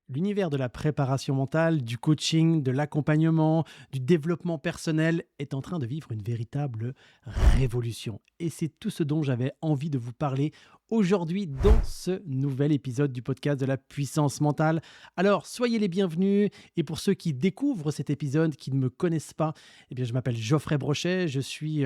L'univers de la préparation mentale, du coaching, de l'accompagnement, du développement personnel est en train de vivre une véritable révolution. Et c'est tout ce dont j'avais envie de vous parler aujourd'hui dans ce nouvel épisode du podcast de la puissance mentale. Alors, soyez les bienvenus. Et pour ceux qui découvrent cet épisode, qui ne me connaissent pas, eh bien, je m'appelle Geoffrey Brochet. Je suis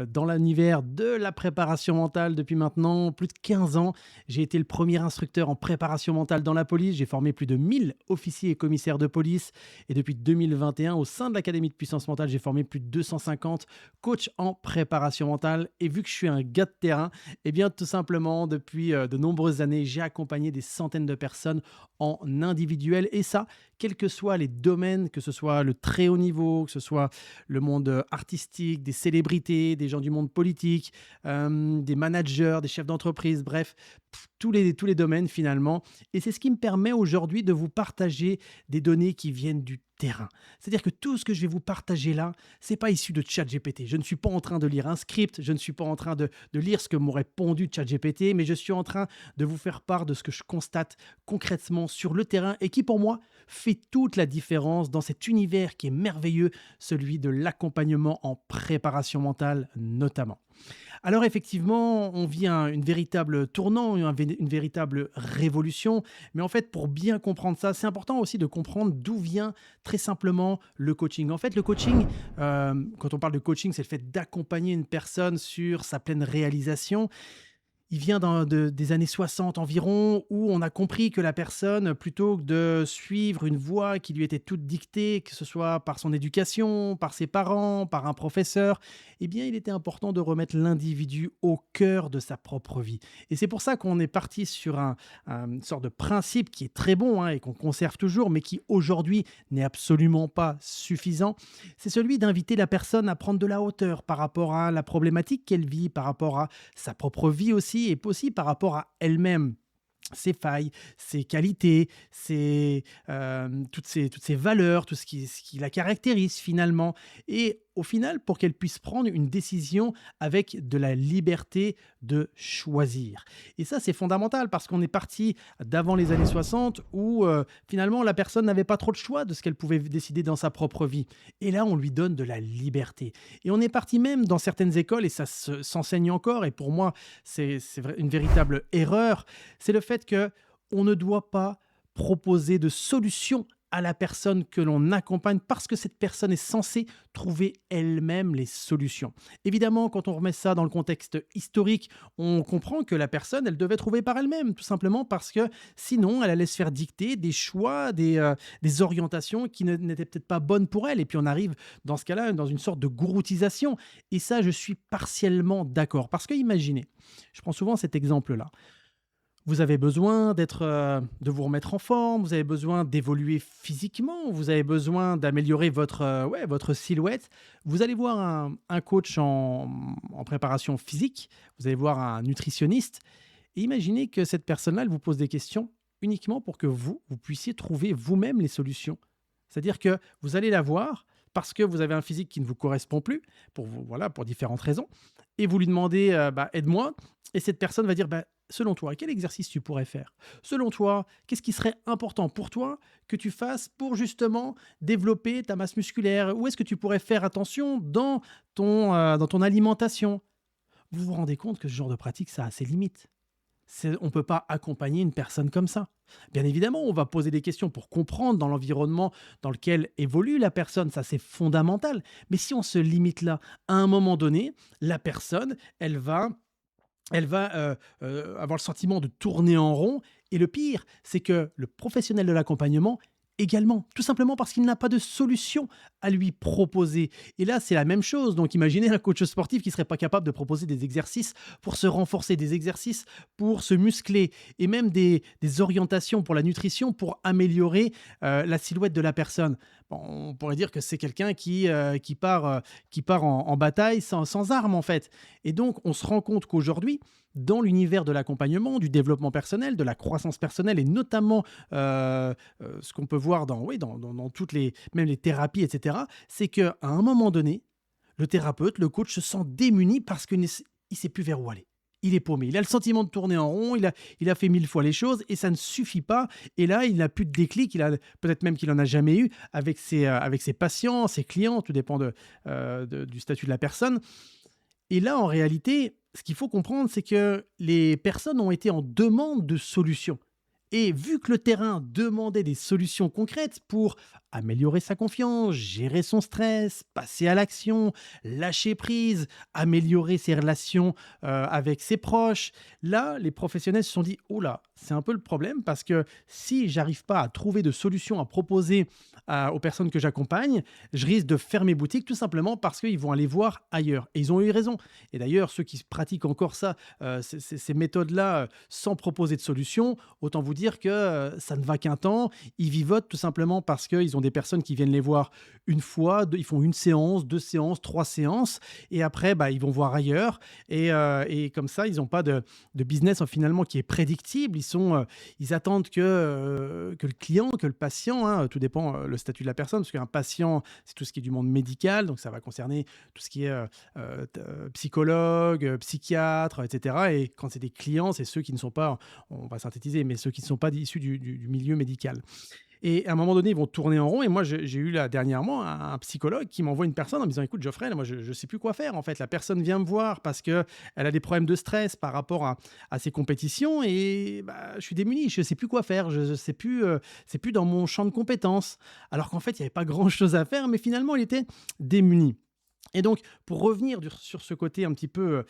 dans l'univers de la préparation mentale depuis maintenant plus de 15 ans. J'ai été le premier instructeur en préparation mentale dans la police. J'ai formé plus de 1000 officiers et commissaires de police. Et depuis 2021, au sein de l'Académie de puissance mentale, j'ai formé plus de 250 coachs en préparation mentale. Et vu que je suis un gars de terrain, eh bien, tout simplement, depuis de nombreuses années, j'ai accompagné des centaines de personnes en individuel. Et ça, quels que soient les domaines, que ce soit le très haut niveau, que ce soit le monde artistique, des célébrités, des gens du monde politique, des managers, des chefs d'entreprise, bref, tous les domaines finalement. Et c'est ce qui me permet aujourd'hui de vous partager des données qui viennent du terrain. C'est-à-dire que tout ce que je vais vous partager là, c'est pas issu de ChatGPT. Je ne suis pas en train de lire un script, je ne suis pas en train de lire ce que m'aurait pondu ChatGPT, mais je suis en train de vous faire part de ce que je constate concrètement sur le terrain et qui pour moi fait toute la différence dans cet univers qui est merveilleux, celui de l'accompagnement en préparation mentale notamment. Alors effectivement, on vit une véritable tournant, une véritable révolution. Mais en fait, pour bien comprendre ça, c'est important aussi de comprendre d'où vient très simplement le coaching. En fait, le coaching, quand on parle de coaching, c'est le fait d'accompagner une personne sur sa pleine réalisation. Il vient des années 60 environ, où on a compris que la personne, plutôt que de suivre une voie qui lui était toute dictée, que ce soit par son éducation, par ses parents, par un professeur, eh bien, il était important de remettre l'individu au cœur de sa propre vie. Et c'est pour ça qu'on est parti sur une sorte de principe qui est très bon, hein, et qu'on conserve toujours, mais qui aujourd'hui n'est absolument pas suffisant. C'est celui d'inviter la personne à prendre de la hauteur par rapport à la problématique qu'elle vit, par rapport à sa propre vie aussi, et aussi par rapport à elle-même, ses failles, ses qualités, toutes ces valeurs, tout ce qui la caractérise finalement. Et au final, pour qu'elle puisse prendre une décision avec de la liberté de choisir. Et ça, c'est fondamental parce qu'on est parti d'avant les années 60 où finalement la personne n'avait pas trop le choix de ce qu'elle pouvait décider dans sa propre vie. Et là, on lui donne de la liberté. Et on est parti même dans certaines écoles, et ça s'enseigne encore, et pour moi, c'est une véritable erreur, c'est le fait que on ne doit pas proposer de solution à la personne que l'on accompagne parce que cette personne est censée trouver elle-même les solutions. Évidemment, quand on remet ça dans le contexte historique, on comprend que la personne, elle devait trouver par elle-même, tout simplement parce que sinon, elle allait se faire dicter des choix, des orientations qui n'étaient peut-être pas bonnes pour elle. Et puis on arrive dans ce cas-là, dans une sorte de gouroutisation. Et ça, je suis partiellement d'accord. Parce que imaginez, je prends souvent cet exemple-là. Vous avez besoin de vous remettre en forme, vous avez besoin d'évoluer physiquement, vous avez besoin d'améliorer votre silhouette. Vous allez voir un coach en préparation physique, vous allez voir un nutritionniste et imaginez que cette personne-là, elle vous pose des questions uniquement pour que vous puissiez trouver vous-même les solutions. C'est-à-dire que vous allez la voir parce que vous avez un physique qui ne vous correspond plus, voilà, pour différentes raisons, et vous lui demandez aide-moi, et cette personne va dire selon toi, quel exercice tu pourrais faire? Selon toi, qu'est-ce qui serait important pour toi que tu fasses pour justement développer ta masse musculaire? Où est-ce que tu pourrais faire attention dans ton alimentation? Vous vous rendez compte que ce genre de pratique, ça a ses limites. On ne peut pas accompagner une personne comme ça. Bien évidemment, on va poser des questions pour comprendre dans l'environnement dans lequel évolue la personne, ça c'est fondamental. Mais si on se limite là, à un moment donné, la personne, elle va avoir le sentiment de tourner en rond, et le pire, c'est que le professionnel de l'accompagnement également, tout simplement parce qu'il n'a pas de solution à lui proposer. Et là, c'est la même chose. Donc imaginez un coach sportif qui ne serait pas capable de proposer des exercices pour se renforcer, des exercices pour se muscler, et même des orientations pour la nutrition pour améliorer la silhouette de la personne. Bon, on pourrait dire que c'est quelqu'un qui part en bataille sans armes en fait. Et donc, on se rend compte qu'aujourd'hui, dans l'univers de l'accompagnement, du développement personnel, de la croissance personnelle, et notamment ce qu'on peut voir dans toutes même les thérapies, etc., c'est qu'à un moment donné, le thérapeute, le coach se sent démuni parce qu'il ne sait plus vers où aller. il est paumé. Il a le sentiment de tourner en rond, il a fait 1000 fois les choses et ça ne suffit pas. Et là, il n'a plus de déclic, peut-être même qu'il en a jamais eu avec ses patients, ses clients, tout dépend du statut de la personne. Et là, en réalité, ce qu'il faut comprendre, c'est que les personnes ont été en demande de solutions. Et vu que le terrain demandait des solutions concrètes pour améliorer sa confiance, gérer son stress, passer à l'action, lâcher prise, améliorer ses relations avec ses proches, là, les professionnels se sont dit, oh là, c'est un peu le problème parce que si j'arrive pas à trouver de solutions à proposer aux personnes que j'accompagne, je risque de fermer boutique tout simplement parce qu'ils vont aller voir ailleurs. Et ils ont eu raison. Et d'ailleurs, ceux qui pratiquent encore ça, ces méthodes-là, sans proposer de solution, autant vous dire que ça ne va qu'un temps. Ils vivotent tout simplement parce qu'ils ont des personnes qui viennent les voir une fois, ils font une séance, 2 séances, 3 séances, et après, ils vont voir ailleurs. Et comme ça, ils n'ont pas de business finalement qui est prédictible. Ils attendent que le client, que le patient, hein, tout dépend le statut de la personne, parce qu'un patient, c'est tout ce qui est du monde médical, donc ça va concerner tout ce qui est psychologue, psychiatre, etc. Et quand c'est des clients, c'est ceux qui ne sont pas, on va synthétiser, mais ceux qui ne sont pas issus du milieu médical. Et à un moment donné, ils vont tourner en rond. Et moi, j'ai eu là dernièrement un psychologue qui m'envoie une personne en me disant, écoute, Geoffrey, là, moi, je ne sais plus quoi faire. En fait, la personne vient me voir parce qu'elle a des problèmes de stress par rapport à ses compétitions. Et je suis démuni, je ne sais plus quoi faire. Je sais plus, c'est plus dans mon champ de compétences. Alors qu'en fait, il n'y avait pas grand-chose à faire, mais finalement, il était démuni. Et donc, pour revenir sur ce côté un petit peu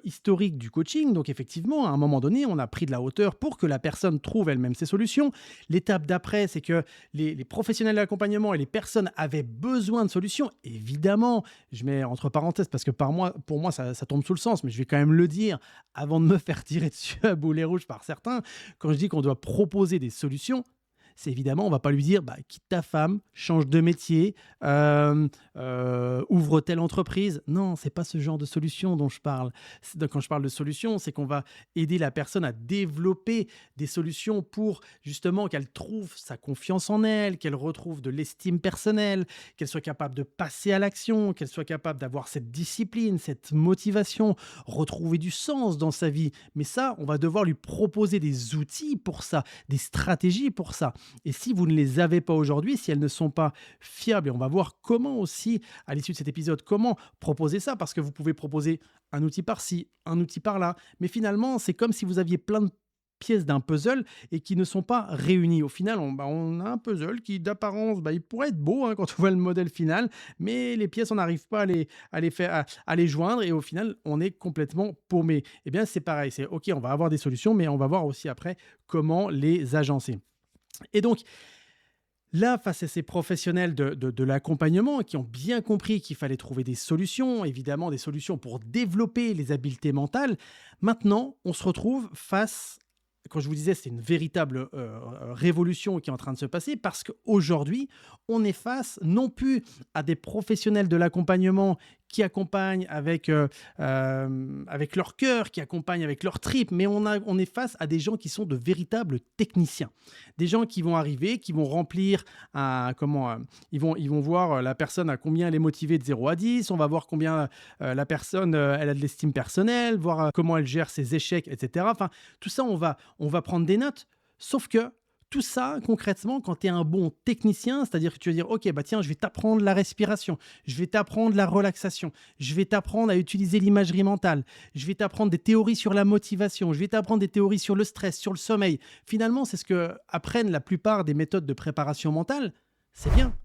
historique du coaching, donc effectivement, à un moment donné, on a pris de la hauteur pour que la personne trouve elle-même ses solutions. L'étape d'après, c'est que les professionnels de l'accompagnement et les personnes avaient besoin de solutions. Évidemment, je mets entre parenthèses parce que pour moi, ça tombe sous le sens, mais je vais quand même le dire avant de me faire tirer dessus à boulet rouge par certains. Quand je dis qu'on doit proposer des solutions, c'est évidemment, on ne va pas lui dire quitte ta femme, change de métier, ouvre telle entreprise. Non, ce n'est pas ce genre de solution dont je parle. Quand je parle de solution, c'est qu'on va aider la personne à développer des solutions pour justement qu'elle trouve sa confiance en elle, qu'elle retrouve de l'estime personnelle, qu'elle soit capable de passer à l'action, qu'elle soit capable d'avoir cette discipline, cette motivation, retrouver du sens dans sa vie. Mais ça, on va devoir lui proposer des outils pour ça, des stratégies pour ça. Et si vous ne les avez pas aujourd'hui, si elles ne sont pas fiables, et on va voir comment aussi, à l'issue de cet épisode, comment proposer ça, parce que vous pouvez proposer un outil par-ci, un outil par-là, mais finalement, c'est comme si vous aviez plein de pièces d'un puzzle et qui ne sont pas réunies. Au final, on a un puzzle qui, d'apparence, il pourrait être beau quand on voit le modèle final, mais les pièces, on n'arrive pas à les joindre et au final, on est complètement paumé. Eh bien, c'est pareil, c'est OK, on va avoir des solutions, mais on va voir aussi après comment les agencer. Et donc, là, face à ces professionnels de l'accompagnement qui ont bien compris qu'il fallait trouver des solutions, évidemment des solutions pour développer les habiletés mentales, maintenant, on se retrouve face, quand je vous disais, c'est une véritable révolution qui est en train de se passer parce qu'aujourd'hui, on est face non plus à des professionnels de l'accompagnement qui accompagnent avec leur cœur, qui accompagnent avec leur tripes, mais on est face à des gens qui sont de véritables techniciens. Des gens qui vont arriver, qui vont remplir ils vont voir la personne à combien elle est motivée de 0 à 10, on va voir combien la personne elle a de l'estime personnelle, voir comment elle gère ses échecs, etc. Enfin, tout ça, on va prendre des notes, sauf que tout ça, concrètement, quand tu es un bon technicien, c'est-à-dire que tu vas dire, OK, tiens, je vais t'apprendre la respiration, je vais t'apprendre la relaxation, je vais t'apprendre à utiliser l'imagerie mentale, je vais t'apprendre des théories sur la motivation, je vais t'apprendre des théories sur le stress, sur le sommeil. Finalement, c'est ce que apprennent la plupart des méthodes de préparation mentale. C'est bien,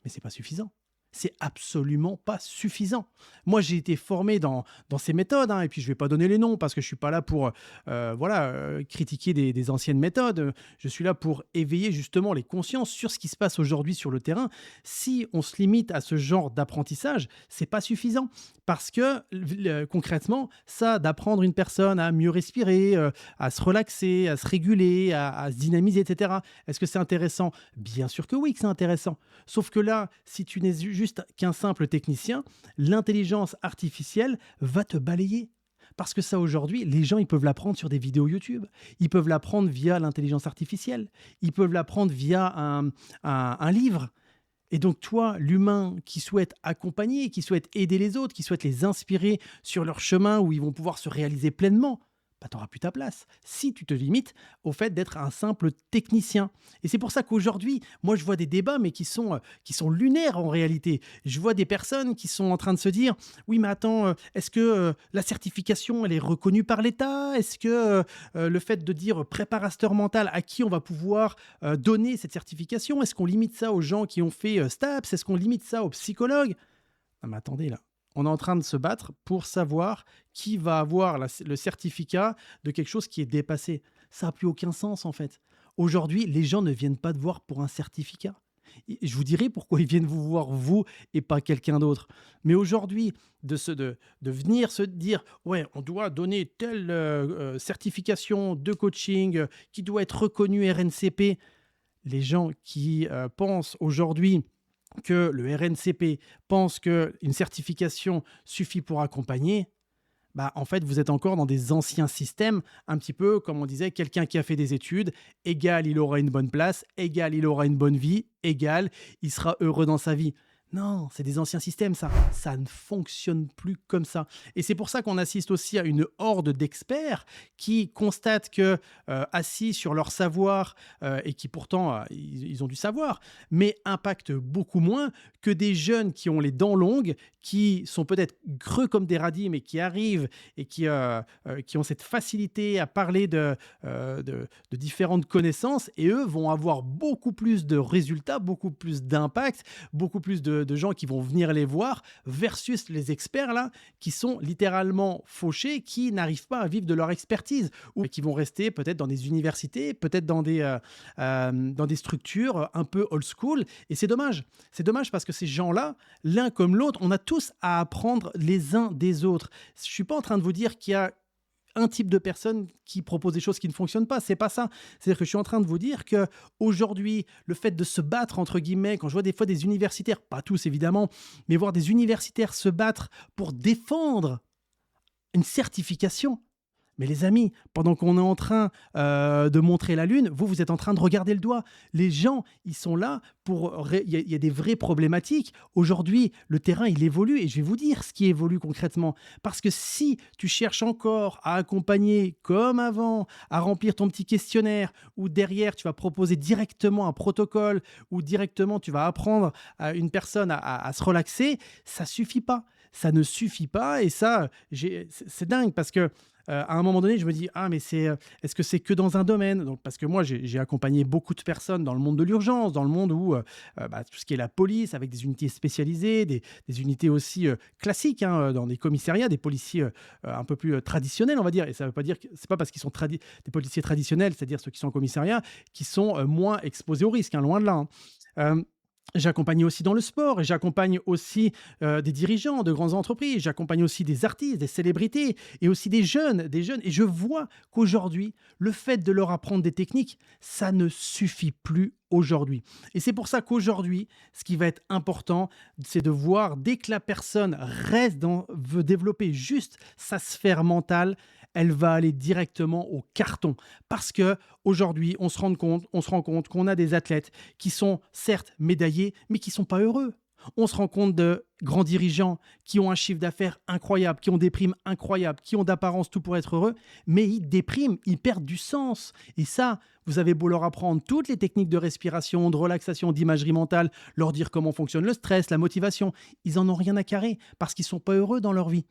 mais c'est pas suffisant. C'est absolument pas suffisant. Moi, j'ai été formé dans ces méthodes, et puis je vais pas donner les noms parce que je suis pas là pour critiquer des anciennes méthodes. Je suis là pour éveiller justement les consciences sur ce qui se passe aujourd'hui sur le terrain. Si on se limite à ce genre d'apprentissage, c'est pas suffisant parce que concrètement, ça, d'apprendre une personne à mieux respirer, à se relaxer, à se réguler, à se dynamiser, etc. Est-ce que c'est intéressant? Bien sûr que oui, que c'est intéressant. Sauf que là, si tu n'es juste qu'un simple technicien, l'intelligence artificielle va te balayer. Parce que ça, aujourd'hui, les gens, ils peuvent l'apprendre sur des vidéos YouTube. Ils peuvent l'apprendre via l'intelligence artificielle. Ils peuvent l'apprendre via un livre. Et donc toi, l'humain qui souhaite accompagner, qui souhaite aider les autres, qui souhaite les inspirer sur leur chemin où ils vont pouvoir se réaliser pleinement, bah, tu n'auras plus ta place. Si tu te limites au fait d'être un simple technicien. Et c'est pour ça qu'aujourd'hui, moi je vois des débats, mais qui sont lunaires en réalité. Je vois des personnes qui sont en train de se dire, oui mais attends, est-ce que la certification, elle est reconnue par l'État? Est-ce que le fait de dire préparateur mental, à qui on va pouvoir donner cette certification? Est-ce qu'on limite ça aux gens qui ont fait STAPS? Est-ce qu'on limite ça aux psychologues? Non, mais attendez là. On est en train de se battre pour savoir qui va avoir le certificat de quelque chose qui est dépassé. Ça n'a plus aucun sens en fait. Aujourd'hui, les gens ne viennent pas te voir pour un certificat. Et je vous dirai pourquoi ils viennent vous voir vous et pas quelqu'un d'autre. Mais aujourd'hui, de venir se dire, ouais, on doit donner telle certification de coaching qui doit être reconnue RNCP. Les gens qui pensent aujourd'hui que le RNCP pense qu'une certification suffit pour accompagner, bah, en fait, vous êtes encore dans des anciens systèmes, un petit peu comme on disait, quelqu'un qui a fait des études, égal, il aura une bonne place, égal, il aura une bonne vie, égal, il sera heureux dans sa vie. Non, c'est des anciens systèmes, ça. Ça ne fonctionne plus comme ça. Et c'est pour ça qu'on assiste aussi à une horde d'experts qui constatent que, assis sur leur savoir, et qui pourtant, ils ont du savoir, mais impactent beaucoup moins que des jeunes qui ont les dents longues, qui sont peut-être creux comme des radis, mais qui arrivent et qui ont cette facilité à parler de différentes connaissances, et eux vont avoir beaucoup plus de résultats, beaucoup plus d'impact, beaucoup plus de gens qui vont venir les voir, versus les experts là, qui sont littéralement fauchés, qui n'arrivent pas à vivre de leur expertise, ou qui vont rester peut-être dans des universités, peut-être dans des structures un peu old school, et c'est dommage. C'est dommage parce que ces gens-là, l'un comme l'autre, on a tous à apprendre les uns des autres. Je suis pas en train de vous dire qu'il y a un type de personne qui propose des choses qui ne fonctionnent pas. C'est pas ça. C'est-à-dire que je suis en train de vous dire que aujourd'hui, le fait de se battre, entre guillemets, quand je vois des fois des universitaires, pas tous évidemment, mais voir des universitaires se battre pour défendre une certification. Mais les amis, pendant qu'on est en train de montrer la Lune, vous êtes en train de regarder le doigt. Les gens, ils sont là pour... Il y a des vraies problématiques. Aujourd'hui, le terrain, il évolue. Et je vais vous dire ce qui évolue concrètement. Parce que si tu cherches encore à accompagner comme avant, à remplir ton petit questionnaire, ou derrière, tu vas proposer directement un protocole, ou directement, tu vas apprendre à une personne à se relaxer, ça suffit pas. Ça ne suffit pas. Et ça, c'est dingue parce que à un moment donné, je me dis, ah, mais est-ce que c'est que dans un domaine? Donc, parce que moi, j'ai accompagné beaucoup de personnes dans le monde de l'urgence, dans le monde où tout ce qui est la police, avec des unités spécialisées, des unités aussi classiques, hein, dans des commissariats, des policiers un peu plus traditionnels, on va dire. Et ça veut pas dire que c'est pas parce qu'ils sont des policiers traditionnels, c'est-à-dire ceux qui sont en commissariat, qui sont moins exposés au risque, hein, loin de là. Hein. J'accompagne aussi dans le sport et j'accompagne aussi des dirigeants de grandes entreprises, j'accompagne aussi des artistes, des célébrités et aussi des jeunes, des jeunes. Et je vois qu'aujourd'hui, le fait de leur apprendre des techniques, ça ne suffit plus aujourd'hui. Et c'est pour ça qu'aujourd'hui, ce qui va être important, c'est de voir dès que la personne veut développer juste sa sphère mentale, elle va aller directement au carton. Parce que aujourd'hui, on se rend compte qu'on a des athlètes qui sont certes médaillés, mais qui sont pas heureux. On se rend compte de grands dirigeants qui ont un chiffre d'affaires incroyable, qui ont des primes incroyables, qui ont d'apparence tout pour être heureux, mais ils dépriment, ils perdent du sens. Et ça, vous avez beau leur apprendre toutes les techniques de respiration, de relaxation, d'imagerie mentale, leur dire comment fonctionne le stress, la motivation, ils en ont rien à carrer parce qu'ils sont pas heureux dans leur vie.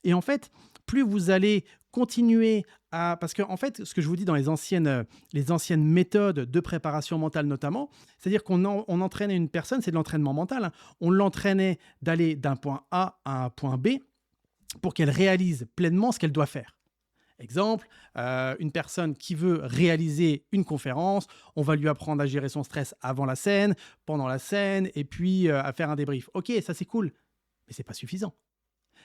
Et en fait, plus vous allez continuer à... Parce que, en fait, ce que je vous dis dans les anciennes méthodes de préparation mentale notamment, c'est-à-dire on entraînait une personne, c'est de l'entraînement mental, hein. On l'entraînait d'aller d'un point A à un point B pour qu'elle réalise pleinement ce qu'elle doit faire. Exemple, une personne qui veut réaliser une conférence, on va lui apprendre à gérer son stress avant la scène, pendant la scène, et puis à faire un débrief. Ok, ça c'est cool, mais c'est pas suffisant.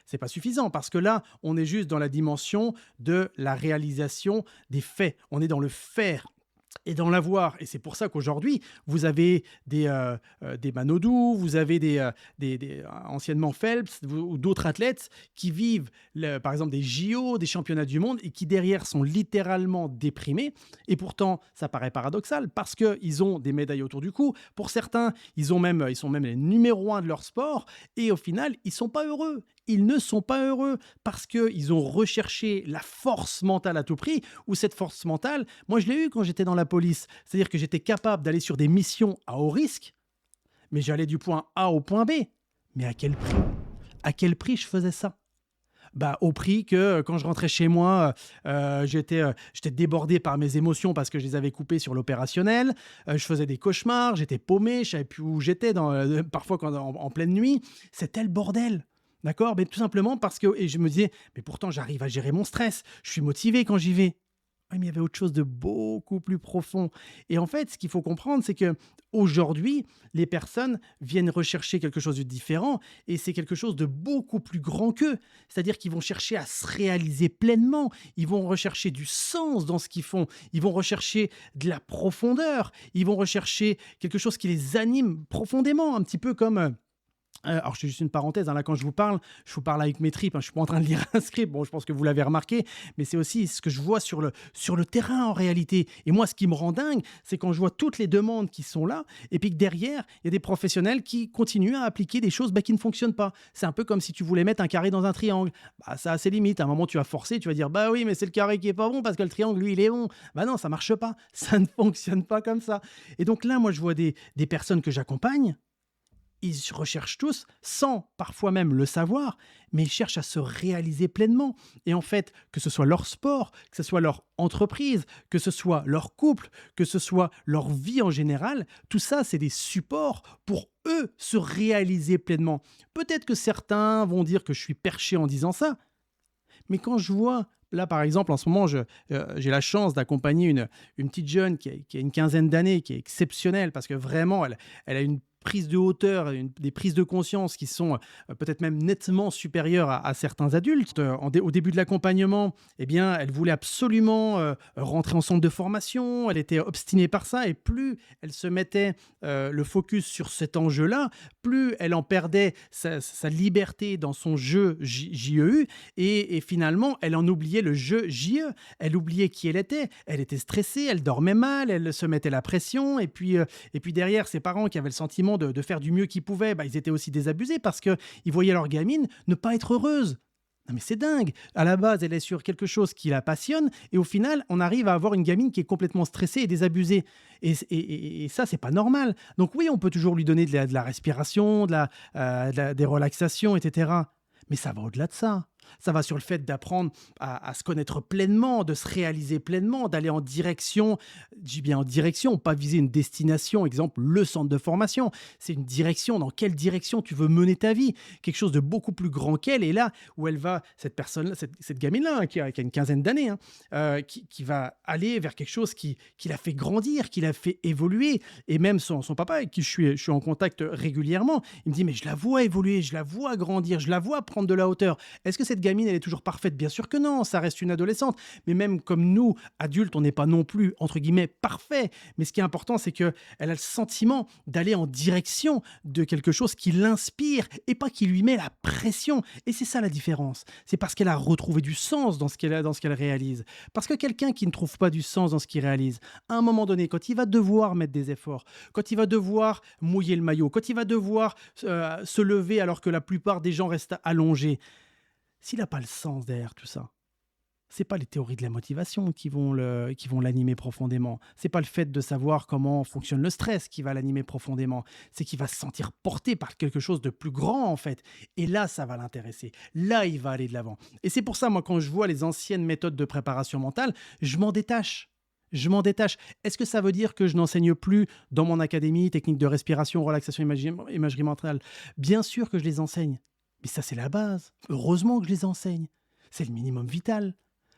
C'est pas suffisant parce que là, on est juste dans la dimension de la réalisation des faits. On est dans le faire. et d'en l'avoir. Et c'est pour ça qu'aujourd'hui, vous avez des Manodou, vous avez anciennement Phelps ou d'autres athlètes qui vivent, par exemple, des JO, des championnats du monde, et qui derrière sont littéralement déprimés. Et pourtant, ça paraît paradoxal parce qu'ils ont des médailles autour du cou. Pour certains, ils sont même les numéros 1 de leur sport. Et au final, ils ne sont pas heureux. Ils ne sont pas heureux parce qu'ils ont recherché la force mentale à tout prix, ou cette force mentale, moi je l'ai eu quand j'étais dans la police. C'est-à-dire que j'étais capable d'aller sur des missions à haut risque, mais j'allais du point A au point B. Mais à quel prix? À quel prix je faisais ça? Bah, au prix que quand je rentrais chez moi, j'étais débordé par mes émotions parce que je les avais coupées sur l'opérationnel. Je faisais des cauchemars, j'étais paumé, je savais plus où j'étais, parfois en pleine nuit. C'était le bordel. D'accord? Mais tout simplement parce que, et je me disais, mais pourtant j'arrive à gérer mon stress, je suis motivé quand j'y vais. Oui, mais il y avait autre chose de beaucoup plus profond. Et en fait, ce qu'il faut comprendre, c'est que aujourd'hui, les personnes viennent rechercher quelque chose de différent, et c'est quelque chose de beaucoup plus grand qu'eux. C'est-à-dire qu'ils vont chercher à se réaliser pleinement, ils vont rechercher du sens dans ce qu'ils font, ils vont rechercher de la profondeur, ils vont rechercher quelque chose qui les anime profondément, un petit peu comme... alors, je fais juste une parenthèse, hein, là, quand je vous parle avec mes tripes, hein, je ne suis pas en train de lire un script, bon, je pense que vous l'avez remarqué, mais c'est aussi ce que je vois sur le terrain en réalité. Et moi, ce qui me rend dingue, c'est quand je vois toutes les demandes qui sont là, et puis que derrière, il y a des professionnels qui continuent à appliquer des choses qui ne fonctionnent pas. C'est un peu comme si tu voulais mettre un carré dans un triangle. Bah, ça a ses limites. À un moment, tu vas forcer, tu vas dire, bah oui, mais c'est le carré qui est pas bon parce que le triangle, lui, il est bon. Bah non, ça marche pas. Ça ne fonctionne pas comme ça. Et donc là, moi, je vois des personnes que j'accompagne. Ils recherchent tous, sans parfois même le savoir, mais ils cherchent à se réaliser pleinement. Et en fait, que ce soit leur sport, que ce soit leur entreprise, que ce soit leur couple, que ce soit leur vie en général, tout ça, c'est des supports pour eux se réaliser pleinement. Peut-être que certains vont dire que je suis perché en disant ça, mais quand je vois, là par exemple, en ce moment, j'ai la chance d'accompagner une petite jeune qui a une quinzaine d'années, qui est exceptionnelle, parce que vraiment, elle a une prise de hauteur, des prises de conscience qui sont peut-être même nettement supérieures à certains adultes. Au début de l'accompagnement, eh bien, elle voulait absolument rentrer en centre de formation, elle était obstinée par ça, et plus elle se mettait le focus sur cet enjeu-là, plus elle en perdait sa liberté dans son jeu JEU, et finalement, elle en oubliait le jeu JE. Elle oubliait qui elle était stressée, elle dormait mal, elle se mettait la pression, et puis derrière, ses parents qui avaient le sentiment de faire du mieux qu'ils pouvaient, bah, ils étaient aussi désabusés parce qu'ils voyaient leur gamine ne pas être heureuse. Non mais c'est dingue. À la base, elle est sur quelque chose qui la passionne, et au final, on arrive à avoir une gamine qui est complètement stressée et désabusée. Et ça, c'est pas normal. Donc oui, on peut toujours lui donner de la respiration, des relaxations, etc. Mais ça va au-delà de ça. Ça va sur le fait d'apprendre à se connaître pleinement, de se réaliser pleinement, d'aller en direction, je dis bien en direction, pas viser une destination, exemple le centre de formation. C'est une direction, dans quelle direction tu veux mener ta vie, quelque chose de beaucoup plus grand qu'elle. Et là où elle va, cette personne, cette gamine-là, hein, qui a une quinzaine d'années, hein, qui va aller vers quelque chose qui l'a fait grandir, qui l'a fait évoluer. Et même son papa, avec qui je suis en contact régulièrement, il me dit, mais je la vois évoluer, je la vois grandir, je la vois prendre de la hauteur. Est-ce que cette gamine, elle est toujours parfaite? Bien sûr que non, ça reste une adolescente. Mais même comme nous, adultes, on n'est pas non plus, entre guillemets, parfait. Mais ce qui est important, c'est qu'elle a le sentiment d'aller en direction de quelque chose qui l'inspire et pas qui lui met la pression. Et c'est ça la différence. C'est parce qu'elle a retrouvé du sens dans ce qu'elle réalise. Parce que quelqu'un qui ne trouve pas du sens dans ce qu'il réalise, à un moment donné, quand il va devoir mettre des efforts, quand il va devoir mouiller le maillot, quand il va devoir se lever alors que la plupart des gens restent allongés, s'il n'a pas le sens derrière tout ça, c'est pas les théories de la motivation qui vont l'animer profondément. C'est pas le fait de savoir comment fonctionne le stress qui va l'animer profondément. C'est qu'il va se sentir porté par quelque chose de plus grand, en fait. Et là, ça va l'intéresser. Là, il va aller de l'avant. Et c'est pour ça, moi, quand je vois les anciennes méthodes de préparation mentale, je m'en détache. Je m'en détache. Est-ce que ça veut dire que je n'enseigne plus dans mon académie techniques de respiration, relaxation, imagerie mentale? Bien sûr que je les enseigne. Mais ça, c'est la base. Heureusement que je les enseigne. C'est le minimum vital.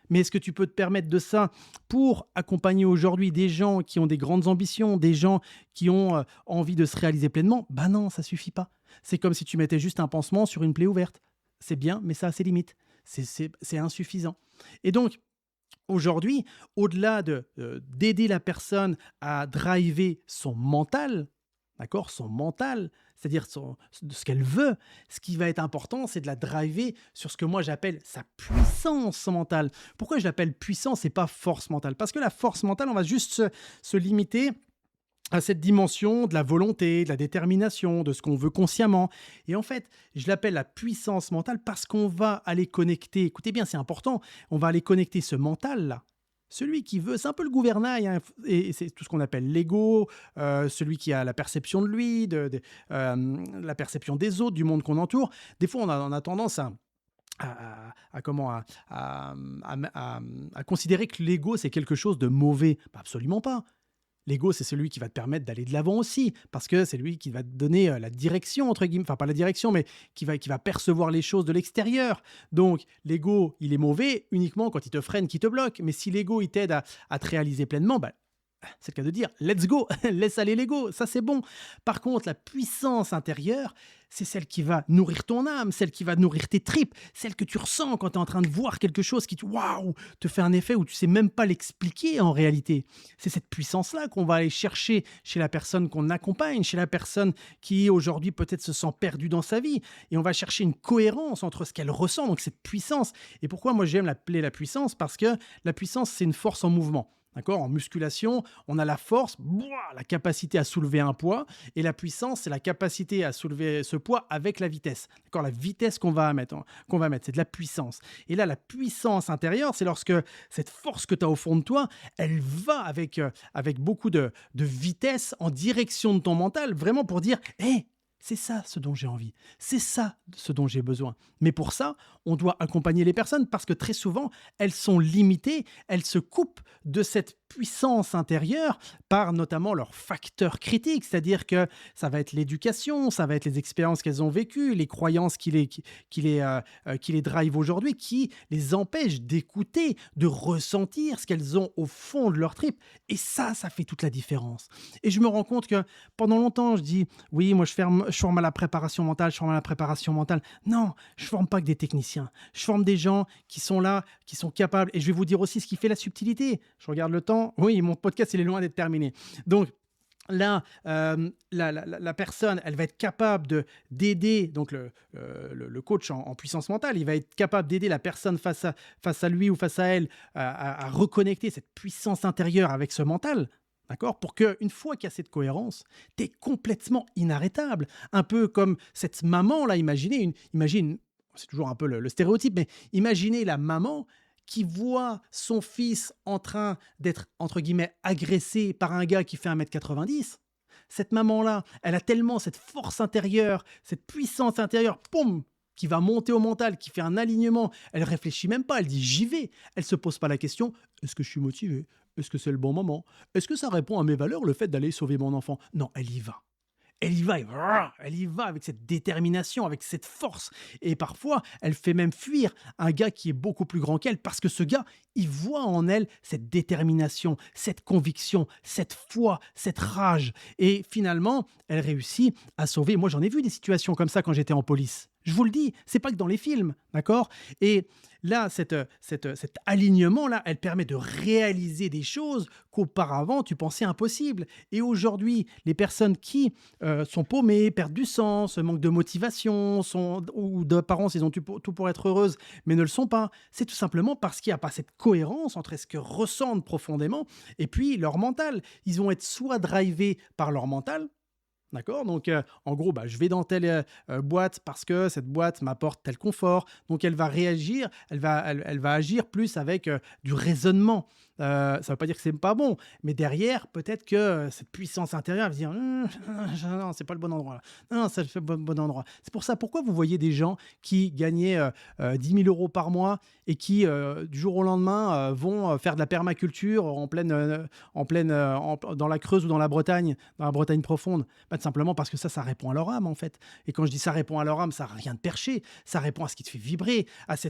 Mais est-ce que tu peux te permettre de ça pour accompagner aujourd'hui des gens qui ont des grandes ambitions, des gens qui ont envie de se réaliser pleinement? Ben non, ça suffit pas. C'est comme si tu mettais juste un pansement sur une plaie ouverte. C'est bien, mais ça a ses limites. C'est insuffisant. Et donc, Aujourd'hui, au-delà d'aider la personne à driver son mental, d'accord? Son mental, c'est-à-dire de ce qu'elle veut, ce qui va être important, c'est de la driver sur ce que moi j'appelle sa puissance mentale. Pourquoi je l'appelle puissance et pas force mentale? Parce que la force mentale, on va juste se limiter à cette dimension de la volonté, de la détermination, de ce qu'on veut consciemment. Et en fait, je l'appelle la puissance mentale parce qu'on va aller connecter, écoutez bien, c'est important, on va aller connecter ce mental-là, celui qui veut, c'est un peu le gouvernail, hein, et c'est tout ce qu'on appelle l'ego, celui qui a la perception de lui, la perception des autres, du monde qu'on entoure. Des fois, on a tendance à comment à considérer que l'ego c'est quelque chose de mauvais. Bah, absolument pas. L'ego, c'est celui qui va te permettre d'aller de l'avant aussi, parce que c'est lui qui va te donner la direction, entre guillemets, enfin pas la direction, mais qui va percevoir les choses de l'extérieur. Donc, l'ego, il est mauvais uniquement quand il te freine, qu'il te bloque. Mais si l'ego, il t'aide à te réaliser pleinement, bah, c'est le cas de dire, let's go, laisse aller l'ego, ça c'est bon. Par contre, la puissance intérieure, c'est celle qui va nourrir ton âme, celle qui va nourrir tes tripes, celle que tu ressens quand tu es en train de voir quelque chose qui waouh, te fait un effet où tu sais même pas l'expliquer en réalité. C'est cette puissance-là qu'on va aller chercher chez la personne qu'on accompagne, chez la personne qui aujourd'hui peut-être se sent perdue dans sa vie. Et on va chercher une cohérence entre ce qu'elle ressent, donc cette puissance. Et pourquoi moi j'aime l'appeler la puissance? Parce que la puissance, c'est une force en mouvement. D'accord? En musculation, on a la force, bouah, la capacité à soulever un poids, et la puissance, c'est la capacité à soulever ce poids avec la vitesse. D'accord? La vitesse qu'on va mettre, c'est de la puissance. Et là, la puissance intérieure, c'est lorsque cette force que tu as au fond de toi, elle va avec beaucoup de vitesse en direction de ton mental, vraiment pour dire, hé, c'est ça ce dont j'ai envie, c'est ça ce dont j'ai besoin. Mais pour ça, on doit accompagner les personnes parce que très souvent, elles sont limitées, elles se coupent de cette puissance intérieure par notamment leurs facteurs critiques, c'est-à-dire que ça va être l'éducation, ça va être les expériences qu'elles ont vécues, les croyances qui les drive aujourd'hui, qui les empêchent d'écouter, de ressentir ce qu'elles ont au fond de leur trip. Et ça fait toute la différence. Et je me rends compte que pendant longtemps, je dis, oui, moi je forme à la préparation mentale, je forme à la préparation mentale. Non, je forme pas que des techniciens. Je forme des gens qui sont là, qui sont capables. Et je vais vous dire aussi ce qui fait la subtilité. Je regarde le temps. Oui, mon podcast, il est loin d'être terminé. Donc, là, la personne, elle va être capable d'aider, donc le coach en puissance mentale, il va être capable d'aider la personne face à lui ou face à elle à reconnecter cette puissance intérieure avec ce mental. D'accord? Pour qu'une fois qu'il y a cette cohérence, tu es complètement inarrêtable. Un peu comme cette maman-là, imagine, c'est toujours un peu le stéréotype, mais imaginez la maman qui voit son fils en train d'être, entre guillemets, agressé par un gars qui fait 1,90 m. Cette maman-là, elle a tellement cette force intérieure, cette puissance intérieure, poum, qui va monter au mental, qui fait un alignement. Elle réfléchit même pas, elle dit j'y vais. Elle se pose pas la question, est-ce que je suis motivé? Est-ce que c'est le bon moment? Est-ce que ça répond à mes valeurs, le fait d'aller sauver mon enfant? Non, elle y va. Elle y va, elle y va avec cette détermination, avec cette force. Et parfois, elle fait même fuir un gars qui est beaucoup plus grand qu'elle parce que ce gars, il voit en elle cette détermination, cette conviction, cette foi, cette rage. Et finalement, elle réussit à sauver. Moi, j'en ai vu des situations comme ça quand j'étais en police. Je vous le dis, c'est pas que dans les films, d'accord? Et là, cet alignement-là, elle permet de réaliser des choses qu'auparavant, tu pensais impossibles. Et aujourd'hui, les personnes qui sont paumées, perdent du sens, manquent de motivation, ou d'apparence, ils ont tout pour être heureuses, mais ne le sont pas. C'est tout simplement parce qu'il n'y a pas cette cohérence entre ce que ressentent profondément et puis leur mental. Ils vont être soit drivés par leur mental. D'accord? Donc, en gros, bah, je vais dans telle boîte parce que cette boîte m'apporte tel confort. Donc, elle va réagir, elle va agir plus avec du raisonnement. Ça ne veut pas dire que c'est pas bon, mais derrière, peut-être que cette puissance intérieure elle va dire non, c'est pas le bon endroit. Là. Non, c'est le bon endroit. C'est pour ça, pourquoi vous voyez des gens qui gagnaient 10 000 euros par mois et qui, du jour au lendemain, vont faire de la permaculture dans la Creuse ou dans la Bretagne profonde? Bah, tout simplement parce que ça répond à leur âme, en fait. Et quand je dis ça répond à leur âme, ça n'a rien de perché. Ça répond à ce qui te fait vibrer, à ce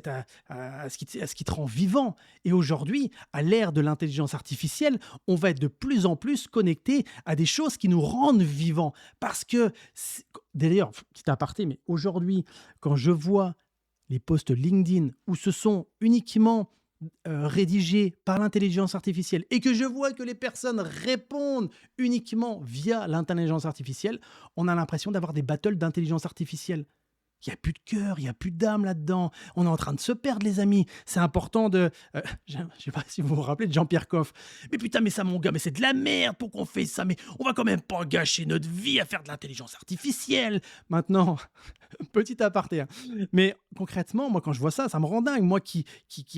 qui te rend vivant. Et aujourd'hui, à l'ère de l'intelligence artificielle, on va être de plus en plus connecté à des choses qui nous rendent vivants. Parce que, d'ailleurs, petit aparté, mais aujourd'hui, quand je vois les posts LinkedIn où ce sont uniquement rédigés par l'intelligence artificielle et que je vois que les personnes répondent uniquement via l'intelligence artificielle, on a l'impression d'avoir des battles d'intelligence artificielle. Il y a plus de cœur, il y a plus d'âme là-dedans. On est en train de se perdre, les amis. C'est important de. Je ne sais pas si vous vous rappelez de Jean-Pierre Coff. Mais putain, mais ça, mon gars, mais c'est de la merde pour qu'on fait ça. Mais on va quand même pas gâcher notre vie à faire de l'intelligence artificielle. Maintenant, petit aparté, hein. Mais concrètement, moi, quand je vois ça, ça me rend dingue. Moi qui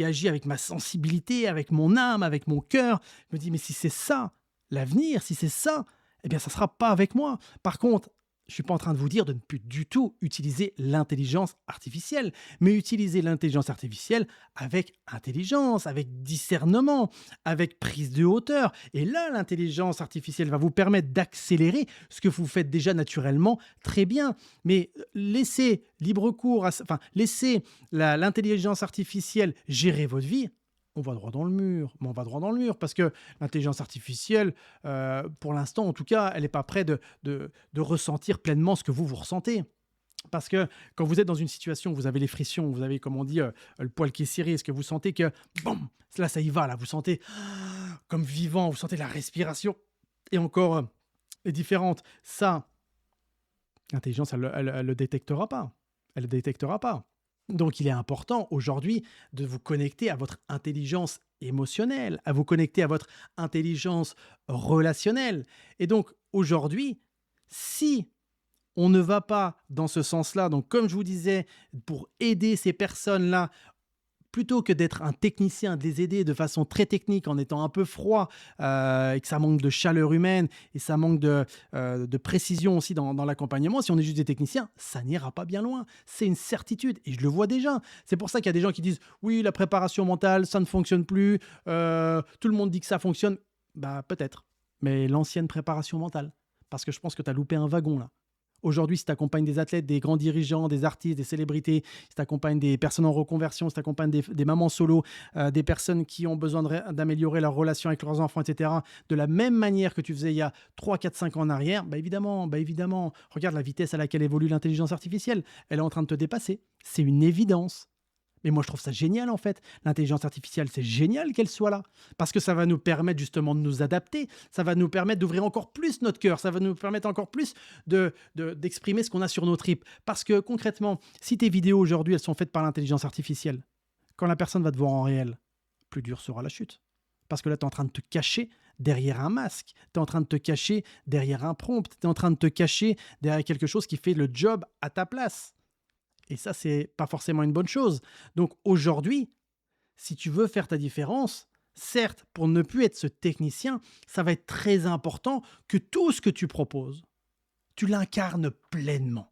agis avec ma sensibilité, avec mon âme, avec mon cœur, je me dis, mais si c'est ça, l'avenir, si c'est ça, eh bien, ça ne sera pas avec moi. Par contre, je ne suis pas en train de vous dire de ne plus du tout utiliser l'intelligence artificielle, mais utiliser l'intelligence artificielle avec intelligence, avec discernement, avec prise de hauteur. Et là, l'intelligence artificielle va vous permettre d'accélérer ce que vous faites déjà naturellement très bien. Mais laissez libre cours, enfin, laissez l'intelligence artificielle gérer votre vie. On va droit dans le mur, mais on va droit dans le mur parce que l'intelligence artificielle, pour l'instant, en tout cas, elle n'est pas prête de ressentir pleinement ce que vous ressentez. Parce que quand vous êtes dans une situation où vous avez les frictions, vous avez, comme on dit, le poil qui est serré, est-ce que vous sentez que, boum, là, ça y va, là, vous sentez comme vivant, vous sentez la respiration est encore est différente. Ça, l'intelligence, elle le détectera pas. Elle le détectera pas. Donc, il est important aujourd'hui de vous connecter à votre intelligence émotionnelle, à vous connecter à votre intelligence relationnelle. Et donc, aujourd'hui, si on ne va pas dans ce sens-là, donc comme je vous disais, pour aider ces personnes-là, plutôt que d'être un technicien, de les aider de façon très technique en étant un peu froid et que ça manque de chaleur humaine et ça manque de précision aussi dans l'accompagnement, si on est juste des techniciens, ça n'ira pas bien loin. C'est une certitude et je le vois déjà. C'est pour ça qu'il y a des gens qui disent oui, la préparation mentale, ça ne fonctionne plus, tout le monde dit que ça fonctionne. Bah peut-être, mais l'ancienne préparation mentale, parce que je pense que tu as loupé un wagon là. Aujourd'hui, si tu accompagnes des athlètes, des grands dirigeants, des artistes, des célébrités, si tu accompagnes des personnes en reconversion, si tu accompagnes des mamans solo, des personnes qui ont besoin d'améliorer leur relation avec leurs enfants, etc., de la même manière que tu faisais il y a 3, 4, 5 ans en arrière, bah évidemment, regarde la vitesse à laquelle évolue l'intelligence artificielle. Elle est en train de te dépasser. C'est une évidence. Mais moi, je trouve ça génial, en fait. L'intelligence artificielle, c'est génial qu'elle soit là. Parce que ça va nous permettre justement de nous adapter. Ça va nous permettre d'ouvrir encore plus notre cœur. Ça va nous permettre encore plus d'exprimer ce qu'on a sur nos tripes. Parce que concrètement, si tes vidéos aujourd'hui, elles sont faites par l'intelligence artificielle, quand la personne va te voir en réel, plus dure sera la chute. Parce que là, tu es en train de te cacher derrière un masque. Tu es en train de te cacher derrière un prompt. Tu es en train de te cacher derrière quelque chose qui fait le job à ta place. Et ça, c'est pas forcément une bonne chose. Donc aujourd'hui, si tu veux faire ta différence, certes, pour ne plus être ce technicien, ça va être très important que tout ce que tu proposes, tu l'incarnes pleinement.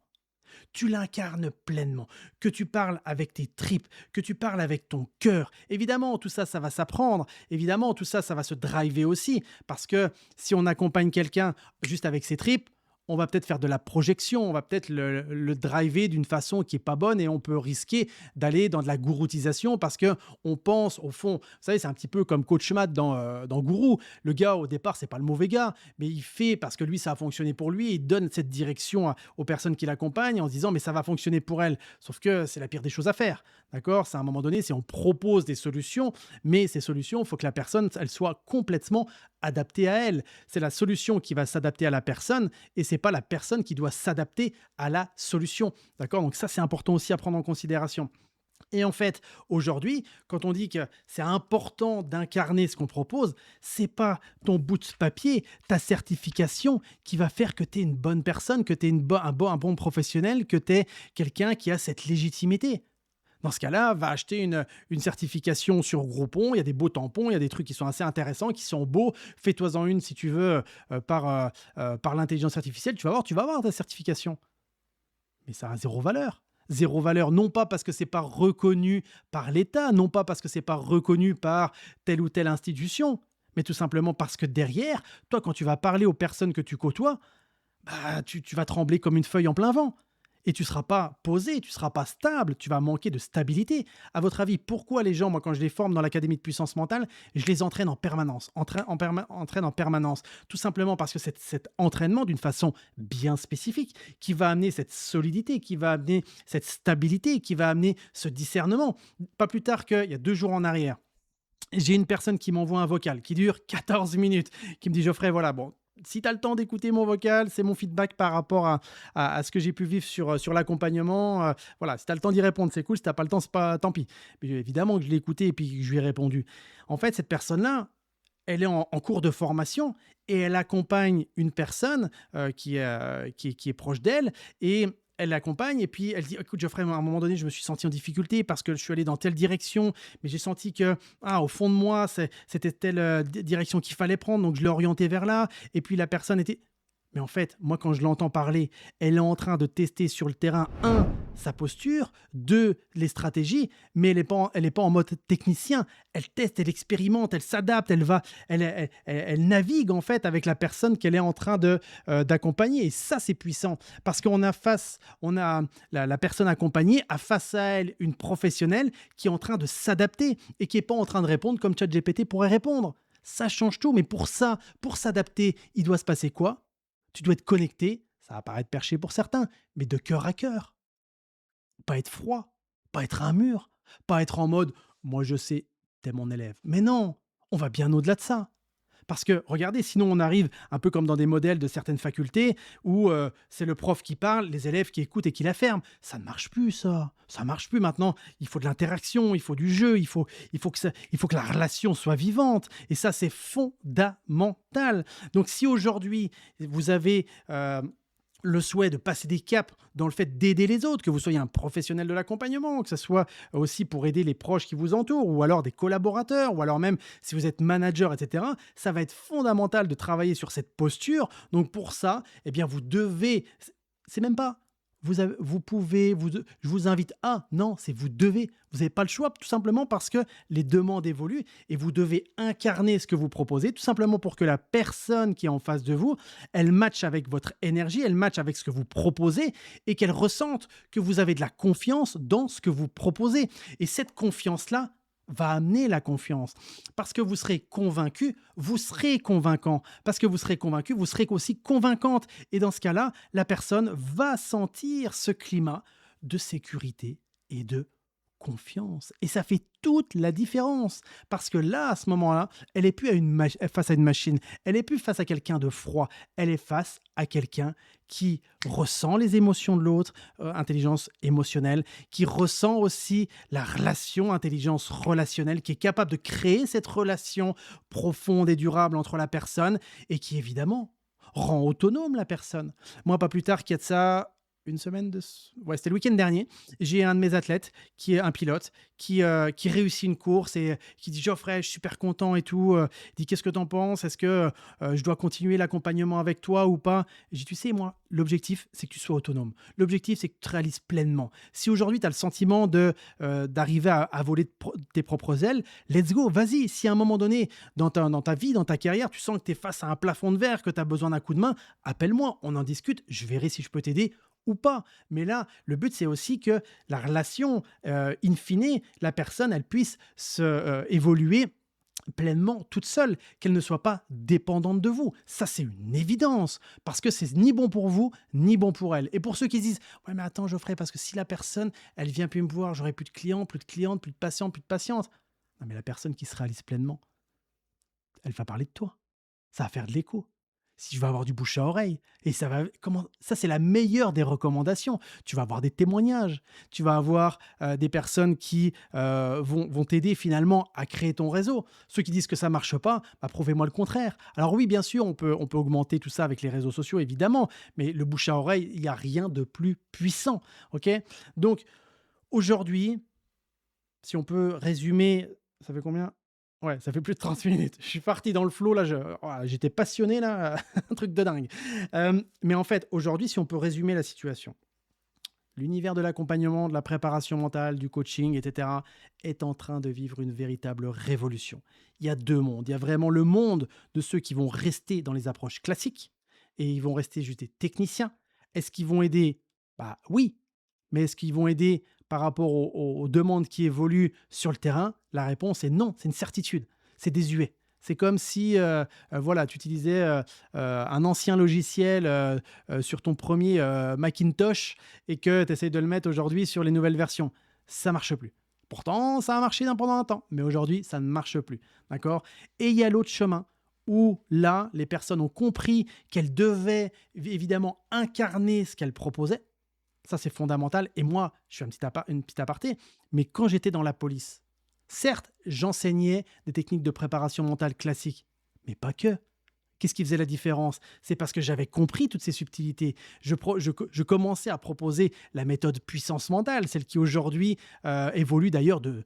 Tu l'incarnes pleinement, que tu parles avec tes tripes, que tu parles avec ton cœur. Évidemment, tout ça, ça va s'apprendre. Évidemment, tout ça, ça va se driver aussi. Parce que si on accompagne quelqu'un juste avec ses tripes, on va peut-être faire de la projection, on va peut-être le driver d'une façon qui n'est pas bonne et on peut risquer d'aller dans de la gouroutisation parce qu'on pense, au fond, vous savez, c'est un petit peu comme Coach Matt dans Gourou. Le gars, au départ, c'est pas le mauvais gars, mais il fait parce que lui, ça a fonctionné pour lui, il donne cette direction aux personnes qui l'accompagnent en se disant, mais ça va fonctionner pour elle. Sauf que c'est la pire des choses à faire, d'accord? C'est à un moment donné, si on propose des solutions, mais ces solutions, il faut que la personne, elle soit complètement adaptée à elle. C'est la solution qui va s'adapter à la personne et c'est pas la personne qui doit s'adapter à la solution. D'accord? Donc ça, c'est important aussi à prendre en considération. Et en fait, aujourd'hui, quand on dit que c'est important d'incarner ce qu'on propose, c'est pas ton bout de papier, ta certification qui va faire que tu es une bonne personne, que tu es un bon professionnel, que tu es quelqu'un qui a cette légitimité. Dans ce cas-là, va acheter une certification sur Groupon. Il y a des beaux tampons, il y a des trucs qui sont assez intéressants, qui sont beaux. Fais-toi-en une si tu veux par l'intelligence artificielle. Tu vas avoir ta certification. Mais ça a zéro valeur. Zéro valeur, non pas parce que c'est pas reconnu par l'État, non pas parce que c'est pas reconnu par telle ou telle institution, mais tout simplement parce que derrière, toi, quand tu vas parler aux personnes que tu côtoies, bah, tu vas trembler comme une feuille en plein vent. Et tu ne seras pas posé, tu ne seras pas stable, tu vas manquer de stabilité. À votre avis, pourquoi les gens, moi quand je les forme dans l'Académie de puissance mentale, je les entraîne en permanence, entraîne en permanence. Tout simplement parce que c'est cet entraînement d'une façon bien spécifique qui va amener cette solidité, qui va amener cette stabilité, qui va amener ce discernement. Pas plus tard qu'il y a 2 jours en arrière, J'ai une personne qui m'envoie un vocal qui dure 14 minutes, qui me dit: «Geoffrey, voilà, bon, si tu as le temps d'écouter mon vocal, c'est mon feedback par rapport à ce que j'ai pu vivre sur l'accompagnement, voilà, si tu as le temps d'y répondre, c'est cool, si tu as pas le temps, c'est pas tant pis». Mais évidemment que je l'ai écouté et puis que je lui ai répondu. En fait, cette personne-là, elle est en cours de formation et elle accompagne une personne, qui est proche d'elle et elle l'accompagne et puis elle dit: «Écoute Geoffrey, à un moment donné, je me suis senti en difficulté parce que je suis allé dans telle direction, mais j'ai senti que, au fond de moi, c'était telle, direction qu'il fallait prendre, donc je l'ai orienté vers là et puis la personne était». Mais en fait, moi, quand je l'entends parler, elle est en train de tester sur le terrain, un, sa posture, 2, les stratégies, mais elle est pas en mode technicien. Elle teste, elle expérimente, elle s'adapte, elle navigue en fait avec la personne qu'elle est en train d'accompagner. Et ça, c'est puissant parce on a la personne accompagnée a face à elle une professionnelle qui est en train de s'adapter et qui est pas en train de répondre comme ChatGPT pourrait répondre. Ça change tout, mais pour ça, pour s'adapter, il doit se passer quoi? Tu dois être connecté, ça va paraître perché pour certains, mais de cœur à cœur. Pas être froid, pas être un mur, pas être en mode moi je sais, t'es mon élève. Mais non, on va bien au-delà de ça. Parce que regardez, sinon on arrive un peu comme dans des modèles de certaines facultés où c'est le prof qui parle, les élèves qui écoutent et qui la ferment. Ça ne marche plus, ça. Ça marche plus maintenant. Il faut de l'interaction, il faut du jeu, il faut que la relation soit vivante. Et ça, c'est fondamental. Donc si aujourd'hui, vous avez le souhait de passer des caps dans le fait d'aider les autres, que vous soyez un professionnel de l'accompagnement, que ce soit aussi pour aider les proches qui vous entourent, ou alors des collaborateurs, ou alors même si vous êtes manager, etc., ça va être fondamental de travailler sur cette posture. Donc pour ça, eh bien, vous devez, c'est même pas, vous pouvez, je vous invite à, non, c'est vous devez, vous n'avez pas le choix, tout simplement parce que les demandes évoluent et vous devez incarner ce que vous proposez, tout simplement pour que la personne qui est en face de vous, elle matche avec votre énergie, elle matche avec ce que vous proposez et qu'elle ressente que vous avez de la confiance dans ce que vous proposez. Et cette confiance-là va amener la confiance. Parce que vous serez convaincu, vous serez convaincant. Parce que vous serez convaincu, vous serez aussi convaincante. Et dans ce cas-là, la personne va sentir ce climat de sécurité et de confiance. Et ça fait toute la différence. Parce que là, à ce moment-là, elle est plus face à une machine. Elle est plus face à quelqu'un de froid. Elle est face à quelqu'un qui ressent les émotions de l'autre, intelligence émotionnelle, qui ressent aussi la relation, intelligence relationnelle, qui est capable de créer cette relation profonde et durable entre la personne et qui, évidemment, rend autonome la personne. Moi, pas plus tard qu'il y a de ça une semaine ouais, c'était le week-end dernier. J'ai un de mes athlètes qui est un pilote qui réussit une course et qui dit Geoffrey, je suis super content et tout. Il dit qu'est-ce que t'en penses? Est-ce que je dois continuer l'accompagnement avec toi ou pas? J'ai dit tu sais, moi, l'objectif, c'est que tu sois autonome. L'objectif, c'est que tu te réalises pleinement. Si aujourd'hui, tu as le sentiment d'arriver à voler tes propres ailes, let's go, vas-y. Si à un moment donné, dans ta vie, dans ta carrière, tu sens que tu es face à un plafond de verre, que tu as besoin d'un coup de main, appelle-moi, on en discute, je verrai si je peux t'aider ou pas. Mais là, le but, c'est aussi que la relation, in fine, la personne, elle puisse évoluer pleinement toute seule, qu'elle ne soit pas dépendante de vous. Ça, c'est une évidence, parce que c'est ni bon pour vous, ni bon pour elle. Et pour ceux qui se disent, ouais, mais attends, Geoffrey, parce que si la personne, elle vient plus me voir, j'aurai plus de clients, plus de clientes, plus de patients, plus de patientes. Non, mais la personne qui se réalise pleinement, elle va parler de toi. Ça va faire de l'écho. Si je vais avoir du bouche à oreille et ça c'est la meilleure des recommandations. Tu vas avoir des témoignages, tu vas avoir, des personnes qui, vont t'aider finalement à créer ton réseau. Ceux qui disent que ça marche pas, bah, prouvez-moi le contraire. Alors oui, bien sûr, on peut augmenter tout ça avec les réseaux sociaux évidemment, mais le bouche à oreille, il y a rien de plus puissant, OK? Donc aujourd'hui, si on peut résumer, ça fait combien? Ouais, ça fait plus de 30 minutes. Je suis parti dans le flow là, j'étais passionné là, un truc de dingue. Mais en fait, aujourd'hui, si on peut résumer la situation, l'univers de l'accompagnement, de la préparation mentale, du coaching, et cetera, est en train de vivre une véritable révolution. Il y a 2 mondes. Il y a vraiment le monde de ceux qui vont rester dans les approches classiques et ils vont rester juste des techniciens. Est-ce qu'ils vont aider? Bah oui, mais est-ce qu'ils vont aider par rapport aux demandes qui évoluent sur le terrain? La réponse est non, c'est une certitude. C'est désuet. C'est comme si voilà, tu utilisais un ancien logiciel sur ton premier Macintosh et que tu essaies de le mettre aujourd'hui sur les nouvelles versions. Ça marche plus. Pourtant, ça a marché pendant un temps, mais aujourd'hui, ça ne marche plus. D'accord? Et il y a l'autre chemin où là, les personnes ont compris qu'elles devaient évidemment incarner ce qu'elles proposaient. Ça, c'est fondamental. Et moi, je fais une petite aparté, mais quand j'étais dans la police, certes, j'enseignais des techniques de préparation mentale classiques, mais pas que. Qu'est-ce qui faisait la différence? C'est parce que j'avais compris toutes ces subtilités. Je commençais à proposer la méthode puissance mentale, celle qui aujourd'hui évolue d'ailleurs de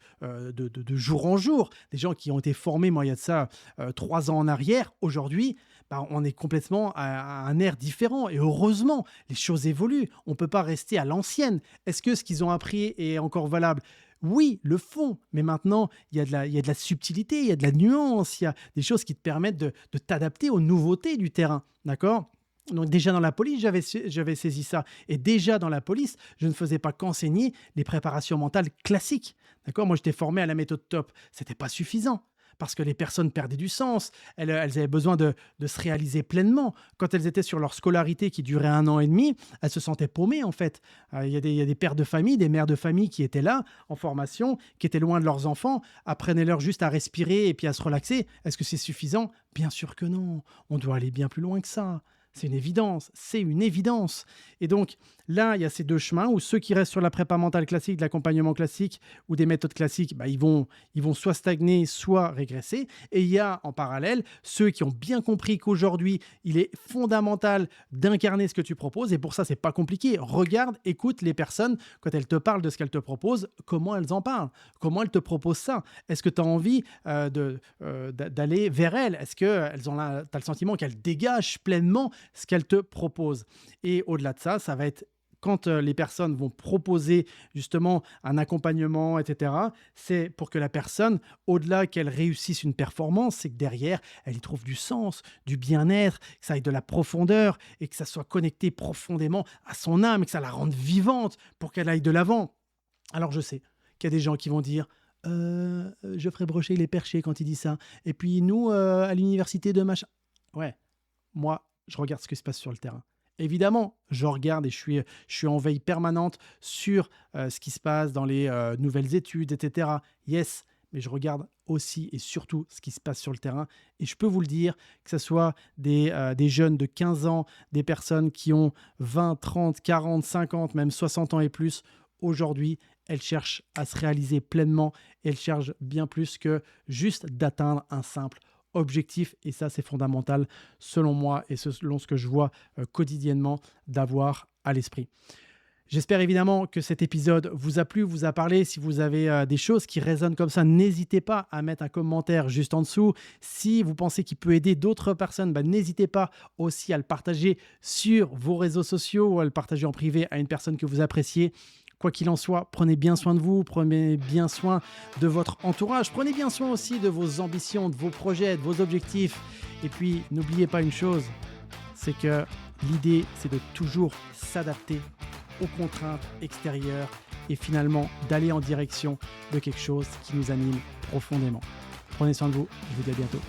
jour en jour. Des gens qui ont été formés, moi, il y a de ça 3 ans en arrière. Aujourd'hui, bah, on est complètement à un ère différent. Et heureusement, les choses évoluent. On ne peut pas rester à l'ancienne. Est-ce que ce qu'ils ont appris est encore valable? Oui, le fond, mais maintenant, il y a de la subtilité, il y a de la nuance, il y a des choses qui te permettent de t'adapter aux nouveautés du terrain, d'accord? Donc déjà dans la police, j'avais saisi ça. Et déjà dans la police, je ne faisais pas qu'enseigner les préparations mentales classiques, d'accord? Moi, j'étais formé à la méthode TOP. C'était pas suffisant parce que les personnes perdaient du sens. Elles avaient besoin de se réaliser pleinement. Quand elles étaient sur leur scolarité qui durait 1 an et demi, elles se sentaient paumées en fait. Il y a des pères de famille, des mères de famille qui étaient là en formation, qui étaient loin de leurs enfants. Apprenez-leur juste à respirer et puis à se relaxer. Est-ce que c'est suffisant? Bien sûr que non. On doit aller bien plus loin que ça. C'est une évidence, c'est une évidence. Et donc là, il y a ces deux chemins où ceux qui restent sur la prépa mentale classique, de l'accompagnement classique ou des méthodes classiques, bah, ils vont soit stagner, soit régresser. Et il y a en parallèle ceux qui ont bien compris qu'aujourd'hui, il est fondamental d'incarner ce que tu proposes. Et pour ça, c'est pas compliqué. Regarde, écoute les personnes quand elles te parlent de ce qu'elles te proposent, comment elles en parlent, comment elles te proposent ça. Est-ce que tu as envie d'aller vers elles? Est-ce que tu as le sentiment qu'elles dégagent pleinement ce qu'elles te proposent? Et au-delà de ça, ça va être quand les personnes vont proposer justement un accompagnement, etc., c'est pour que la personne, au-delà qu'elle réussisse une performance, c'est que derrière, elle y trouve du sens, du bien-être, que ça ait de la profondeur et que ça soit connecté profondément à son âme, que ça la rende vivante pour qu'elle aille de l'avant. Alors je sais qu'il y a des gens qui vont dire Geoffrey Brochet, il est perché quand il dit ça. Et puis nous, à l'université de machin. Ouais, moi, je regarde ce qui se passe sur le terrain. Évidemment, je regarde et je suis en veille permanente sur ce qui se passe dans les nouvelles études, etc. Yes, mais je regarde aussi et surtout ce qui se passe sur le terrain. Et je peux vous le dire, que ce soit des jeunes de 15 ans, des personnes qui ont 20, 30, 40, 50, même 60 ans et plus, aujourd'hui, elles cherchent à se réaliser pleinement et elles cherchent bien plus que juste d'atteindre un simple objectif, et ça c'est fondamental selon moi et selon ce que je vois quotidiennement d'avoir à l'esprit. J'espère évidemment que cet épisode vous a plu, vous a parlé. Si vous avez des choses qui résonnent comme ça, n'hésitez pas à mettre un commentaire juste en dessous. Si vous pensez qu'il peut aider d'autres personnes, n'hésitez pas aussi à le partager sur vos réseaux sociaux ou à le partager en privé à une personne que vous appréciez. Quoi qu'il en soit, prenez bien soin de vous, prenez bien soin de votre entourage, prenez bien soin aussi de vos ambitions, de vos projets, de vos objectifs. Et puis, n'oubliez pas une chose, c'est que l'idée, c'est de toujours s'adapter aux contraintes extérieures et finalement d'aller en direction de quelque chose qui nous anime profondément. Prenez soin de vous, je vous dis à bientôt.